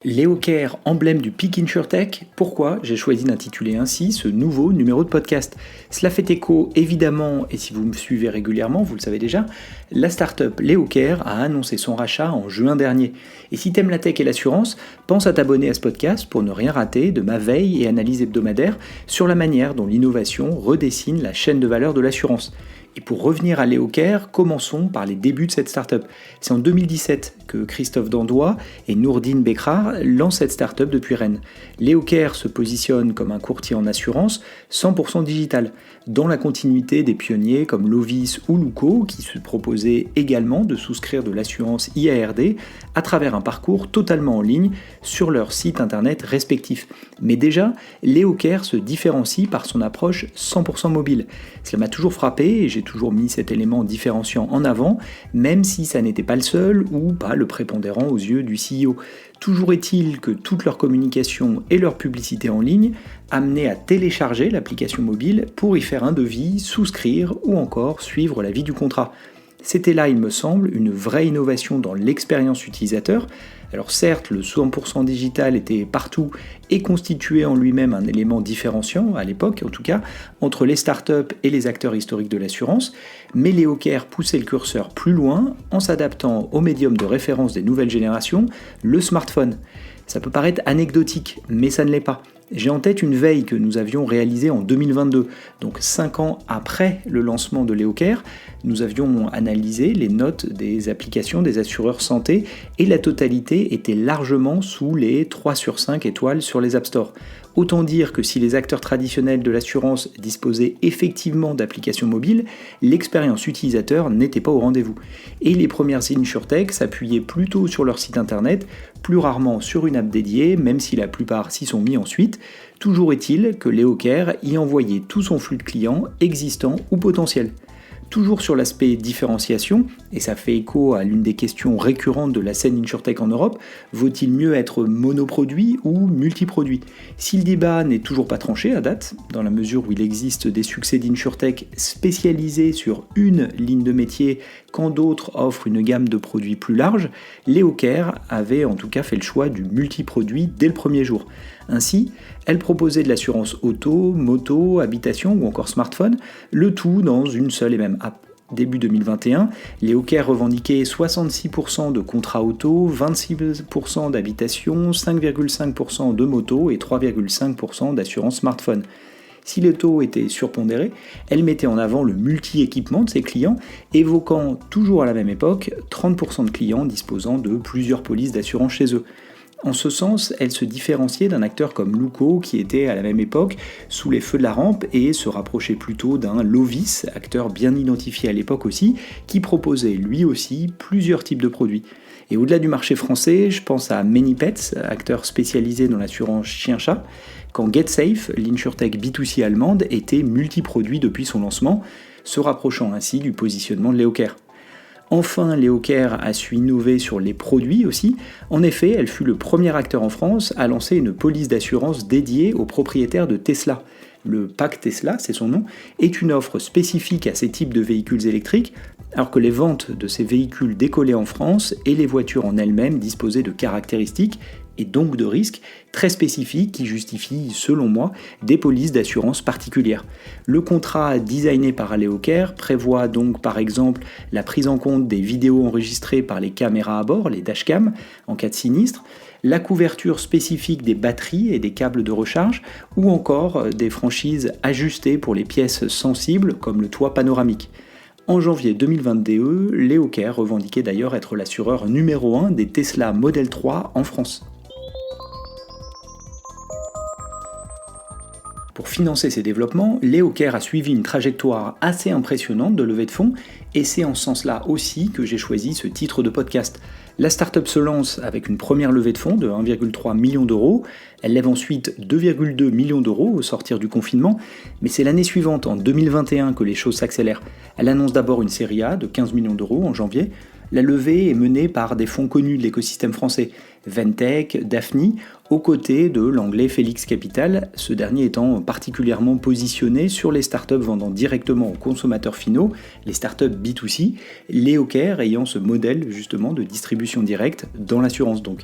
Léocare, emblème du Peak InsurTech, pourquoi j'ai choisi d'intituler ainsi ce nouveau numéro de podcast? Cela fait écho évidemment, et si vous me suivez régulièrement, vous le savez déjà, la startup Léocare a annoncé son rachat en juin dernier. Et si t'aimes la tech et l'assurance, pense à t'abonner à ce podcast pour ne rien rater de ma veille et analyse hebdomadaire sur la manière dont l'innovation redessine la chaîne de valeur de l'assurance. Et pour revenir à Léocare, commençons par les débuts de cette startup. C'est en 2017 que Christophe Dandois et Nourdine Bekrar lancent cette startup depuis Rennes. Léocare se positionne comme un courtier en assurance 100% digital, dans la continuité des pionniers comme Lovis ou Luco qui se proposaient également de souscrire de l'assurance IARD à travers un parcours totalement en ligne sur leurs sites internet respectifs. Mais déjà, Léocare se différencie par son approche 100% mobile. Cela m'a toujours frappé et j'ai toujours mis cet élément différenciant en avant, même si ça n'était pas le seul ou pas le prépondérant aux yeux du CEO. Toujours est-il que toute leur communication et leur publicité en ligne amenaient à télécharger l'application mobile pour y faire un devis, souscrire ou encore suivre la vie du contrat. C'était là, il me semble, une vraie innovation dans l'expérience utilisateur. Alors certes, le 100% digital était partout et constituait en lui-même un élément différenciant, à l'époque en tout cas, entre les startups et les acteurs historiques de l'assurance, mais Léocare poussait le curseur plus loin en s'adaptant au médium de référence des nouvelles générations, le smartphone. Ça peut paraître anecdotique, mais ça ne l'est pas. J'ai en tête une veille que nous avions réalisée en 2022, donc 5 ans après le lancement de Léocare. Nous avions analysé les notes des applications des assureurs santé et la totalité était largement sous les 3 sur 5 étoiles sur les App Store. Autant dire que si les acteurs traditionnels de l'assurance disposaient effectivement d'applications mobiles, l'expérience utilisateur n'était pas au rendez-vous. Et les premières InsurTech s'appuyaient plutôt sur leur site internet, plus rarement sur une app dédiée, même si la plupart s'y sont mis ensuite. Toujours est-il que Léocare y envoyait tout son flux de clients existants ou potentiels. Toujours sur l'aspect différenciation, et ça fait écho à l'une des questions récurrentes de la scène InsurTech en Europe, vaut-il mieux être monoproduit ou multiproduit? Si le débat n'est toujours pas tranché à date, dans la mesure où il existe des succès d'InsurTech spécialisés sur une ligne de métier quand d'autres offrent une gamme de produits plus large, Léocare avait en tout cas fait le choix du multiproduit dès le premier jour. Ainsi, elle proposait de l'assurance auto, moto, habitation ou encore smartphone, le tout dans une seule et même app. Début 2021, Léocare revendiquait 66% de contrats auto, 26% d'habitation, 5,5% de moto et 3,5% d'assurance smartphone. Si le taux était surpondéré, elle mettait en avant le multi-équipement de ses clients, évoquant toujours à la même époque 30% de clients disposant de plusieurs polices d'assurance chez eux. En ce sens, elle se différenciait d'un acteur comme Luco qui était à la même époque sous les feux de la rampe et se rapprochait plutôt d'un Lovis, acteur bien identifié à l'époque aussi, qui proposait lui aussi plusieurs types de produits. Et au-delà du marché français, je pense à ManyPets, acteur spécialisé dans l'assurance chien-chat, quand GetSafe, l'insurtech B2C allemande, était multiproduit depuis son lancement, se rapprochant ainsi du positionnement de Léocare. Enfin, Léocare a su innover sur les produits aussi. En effet, elle fut le premier acteur en France à lancer une police d'assurance dédiée aux propriétaires de Tesla. Le pack Tesla, c'est son nom, est une offre spécifique à ces types de véhicules électriques, alors que les ventes de ces véhicules décollaient en France et les voitures en elles-mêmes disposaient de caractéristiques et donc de risques très spécifiques qui justifient, selon moi, des polices d'assurance particulières. Le contrat designé par Léocare prévoit donc par exemple la prise en compte des vidéos enregistrées par les caméras à bord, les dashcams, en cas de sinistre, la couverture spécifique des batteries et des câbles de recharge, ou encore des franchises ajustées pour les pièces sensibles comme le toit panoramique. En janvier 2022, Léocare revendiquait d'ailleurs être l'assureur numéro 1 des Tesla Model 3 en France. Pour financer ces développements, Léocare a suivi une trajectoire assez impressionnante de levée de fonds, et c'est en ce sens-là aussi que j'ai choisi ce titre de podcast. La startup se lance avec une première levée de fonds de 1,3 million d'euros, elle lève ensuite 2,2 millions d'euros au sortir du confinement, mais c'est l'année suivante, en 2021, que les choses s'accélèrent. Elle annonce d'abord une série A de 15 millions d'euros en janvier. La levée est menée par des fonds connus de l'écosystème français, Ventec, Daphne, aux côtés de l'anglais Felix Capital, ce dernier étant particulièrement positionné sur les startups vendant directement aux consommateurs finaux, les startups B2C, Leocare ayant ce modèle justement de distribution directe dans l'assurance donc.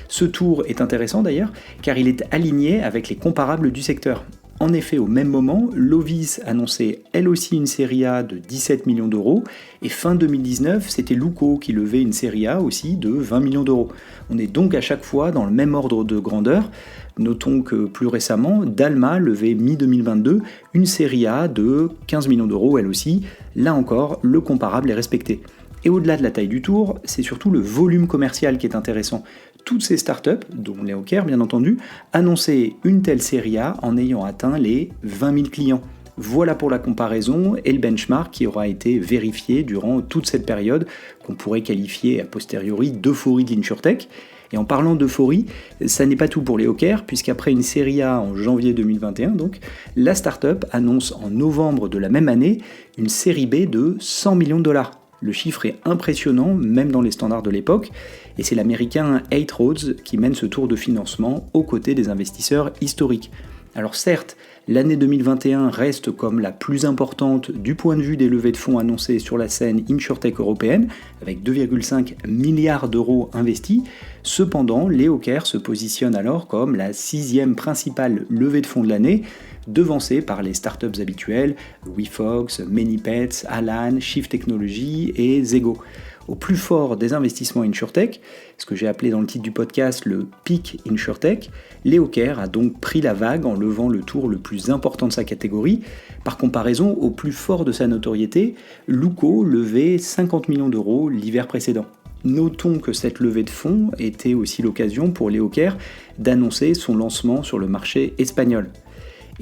Ce tour est intéressant d'ailleurs car il est aligné avec les comparables du secteur. En effet, au même moment, Lovis annonçait elle aussi une série A de 17 millions d'euros, et fin 2019, c'était Luco qui levait une série A aussi de 20 millions d'euros. On est donc à chaque fois dans le même ordre de grandeur. Notons que plus récemment, Dalma levait mi-2022 une série A de 15 millions d'euros elle aussi. Là encore, le comparable est respecté. Et au-delà de la taille du tour, c'est surtout le volume commercial qui est intéressant. Toutes ces startups, dont Leocare bien entendu, annonçaient une telle série A en ayant atteint les 20 000 clients. Voilà pour la comparaison et le benchmark qui aura été vérifié durant toute cette période qu'on pourrait qualifier a posteriori d'euphorie de l'InsurTech. Et en parlant d'euphorie, ça n'est pas tout pour Leocare, puisqu'après une série A en janvier 2021, donc, la startup annonce en novembre de la même année une série B de 100 millions de dollars. Le chiffre est impressionnant, même dans les standards de l'époque, et c'est l'américain 8 Roads qui mène ce tour de financement aux côtés des investisseurs historiques. Alors certes, l'année 2021 reste comme la plus importante du point de vue des levées de fonds annoncées sur la scène InsurTech européenne, avec 2,5 milliards d'euros investis. Cependant, Leocare se positionne alors comme la 6e principale levée de fonds de l'année, devancée par les startups habituelles, WeFox, ManyPets, Alan, Shift Technology et Zego. Au plus fort des investissements InsurTech, ce que j'ai appelé dans le titre du podcast le Peak InsurTech, Leocare a donc pris la vague en levant le tour le plus important de sa catégorie. Par comparaison, au plus fort de sa notoriété, Luco levait 50 millions d'euros l'hiver précédent. Notons que cette levée de fonds était aussi l'occasion pour Leocare d'annoncer son lancement sur le marché espagnol.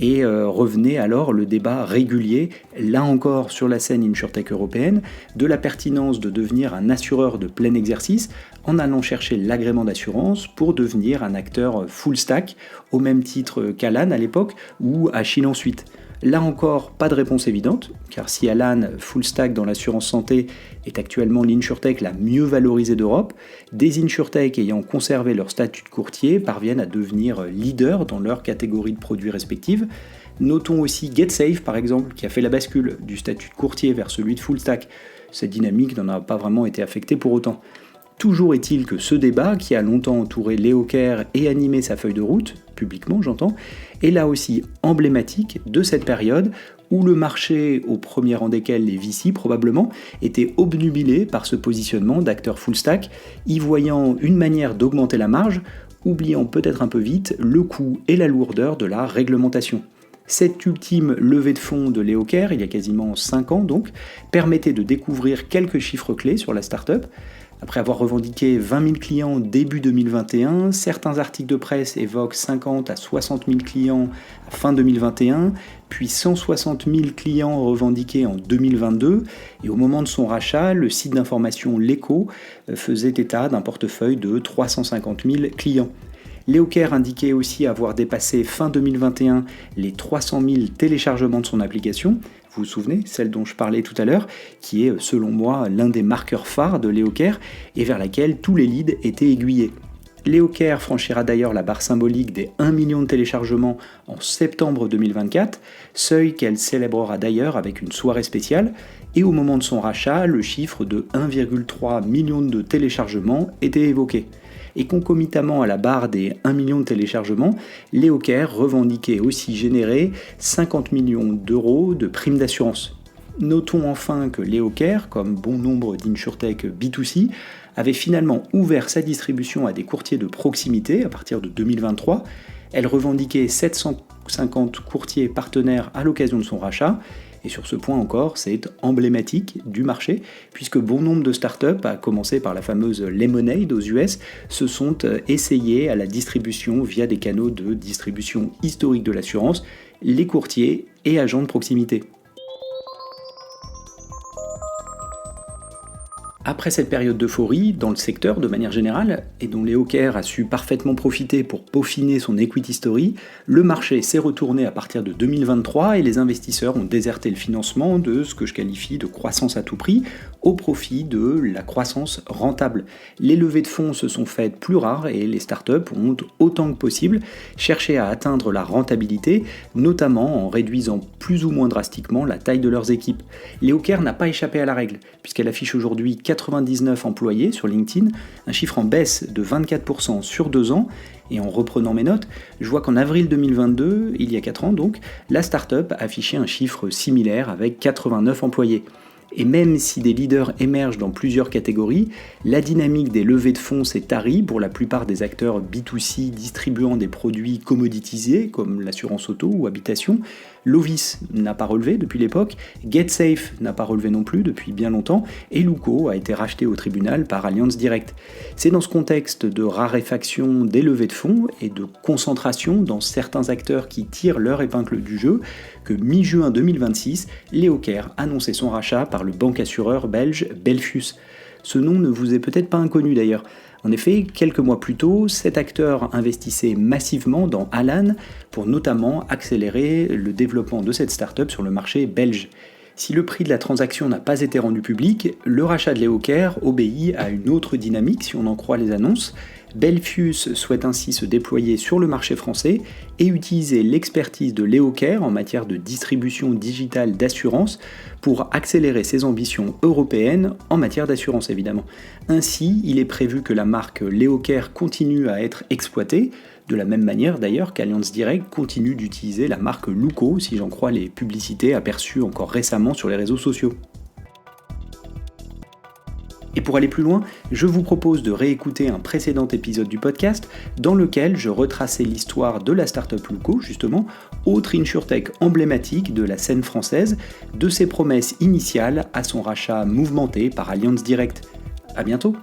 Et revenait alors le débat régulier, là encore sur la scène InsurTech européenne, de la pertinence de devenir un assureur de plein exercice en allant chercher l'agrément d'assurance pour devenir un acteur full stack, au même titre qu'Alan à l'époque ou Achille ensuite. Là encore, pas de réponse évidente, car si Alan, full stack dans l'assurance santé, est actuellement l'insurtech la mieux valorisée d'Europe, des insurtech ayant conservé leur statut de courtier parviennent à devenir leaders dans leur catégorie de produits respective. Notons aussi GetSafe par exemple, qui a fait la bascule du statut de courtier vers celui de full stack. Cette dynamique n'en a pas vraiment été affectée pour autant. Toujours est-il que ce débat, qui a longtemps entouré Leocare et animé sa feuille de route, publiquement j'entends, est là aussi emblématique de cette période où le marché, au premier rang desquels les VC probablement, était obnubilé par ce positionnement d'acteur full stack, y voyant une manière d'augmenter la marge, oubliant peut-être un peu vite le coût et la lourdeur de la réglementation. Cette ultime levée de fonds de Leocare, il y a quasiment 5 ans donc, permettait de découvrir quelques chiffres clés sur la startup. Après avoir revendiqué 20 000 clients début 2021, certains articles de presse évoquent 50 à 60 000 clients à fin 2021, puis 160 000 clients revendiqués en 2022, et au moment de son rachat, le site d'information L'Echo faisait état d'un portefeuille de 350 000 clients. Leocare indiquait aussi avoir dépassé fin 2021 les 300 000 téléchargements de son application. Vous vous souvenez, celle dont je parlais tout à l'heure, qui est selon moi l'un des marqueurs phares de Leocare et vers laquelle tous les leads étaient aiguillés. Leocare franchira d'ailleurs la barre symbolique des 1 million de téléchargements en septembre 2024, seuil qu'elle célébrera d'ailleurs avec une soirée spéciale, et au moment de son rachat, le chiffre de 1,3 million de téléchargements était évoqué. Et concomitamment à la barre des 1 million de téléchargements, Leocare revendiquait aussi générer 50 millions d'euros de primes d'assurance. Notons enfin que Leocare, comme bon nombre d'insurtech B2C, avait finalement ouvert sa distribution à des courtiers de proximité à partir de 2023. Elle revendiquait 750 courtiers partenaires à l'occasion de son rachat. Et sur ce point encore, c'est emblématique du marché, puisque bon nombre de startups, à commencer par la fameuse Lemonade aux US, se sont essayés à la distribution via des canaux de distribution historique de l'assurance, les courtiers et agents de proximité. Après cette période d'euphorie, dans le secteur de manière générale, et dont Leocare a su parfaitement profiter pour peaufiner son equity story, le marché s'est retourné à partir de 2023 et les investisseurs ont déserté le financement de ce que je qualifie de croissance à tout prix, au profit de la croissance rentable. Les levées de fonds se sont faites plus rares et les startups ont autant que possible cherché à atteindre la rentabilité, notamment en réduisant plus ou moins drastiquement la taille de leurs équipes. Leocare n'a pas échappé à la règle, puisqu'elle affiche aujourd'hui 99 employés sur LinkedIn, un chiffre en baisse de 24% sur 2 ans. Et en reprenant mes notes, je vois qu'en avril 2022, il y a 4 ans donc, la startup affichait un chiffre similaire avec 89 employés. Et même si des leaders émergent dans plusieurs catégories, la dynamique des levées de fonds s'est tarie pour la plupart des acteurs B2C distribuant des produits commoditisés comme l'assurance auto ou habitation. Lovis n'a pas relevé depuis l'époque, GetSafe n'a pas relevé non plus depuis bien longtemps, et Luco a été racheté au tribunal par Allianz Direct. C'est dans ce contexte de raréfaction des levées de fonds et de concentration dans certains acteurs qui tirent leur épingle du jeu que mi-juin 2026, Leocare annonçait son rachat par le bancassureur belge Belfius. Ce nom ne vous est peut-être pas inconnu d'ailleurs. En effet, quelques mois plus tôt, cet acteur investissait massivement dans Alan pour notamment accélérer le développement de cette start-up sur le marché belge. Si le prix de la transaction n'a pas été rendu public, le rachat de Leocare obéit à une autre dynamique si on en croit les annonces. Belfius souhaite ainsi se déployer sur le marché français et utiliser l'expertise de Leocare en matière de distribution digitale d'assurance pour accélérer ses ambitions européennes en matière d'assurance évidemment. Ainsi, il est prévu que la marque Leocare continue à être exploitée, de la même manière d'ailleurs qu'Allianz Direct continue d'utiliser la marque Luco, si j'en crois les publicités aperçues encore récemment sur les réseaux sociaux. Et pour aller plus loin, je vous propose de réécouter un précédent épisode du podcast dans lequel je retraçais l'histoire de la startup Luco, justement, autre insurtech emblématique de la scène française, de ses promesses initiales à son rachat mouvementé par Allianz Direct. À bientôt!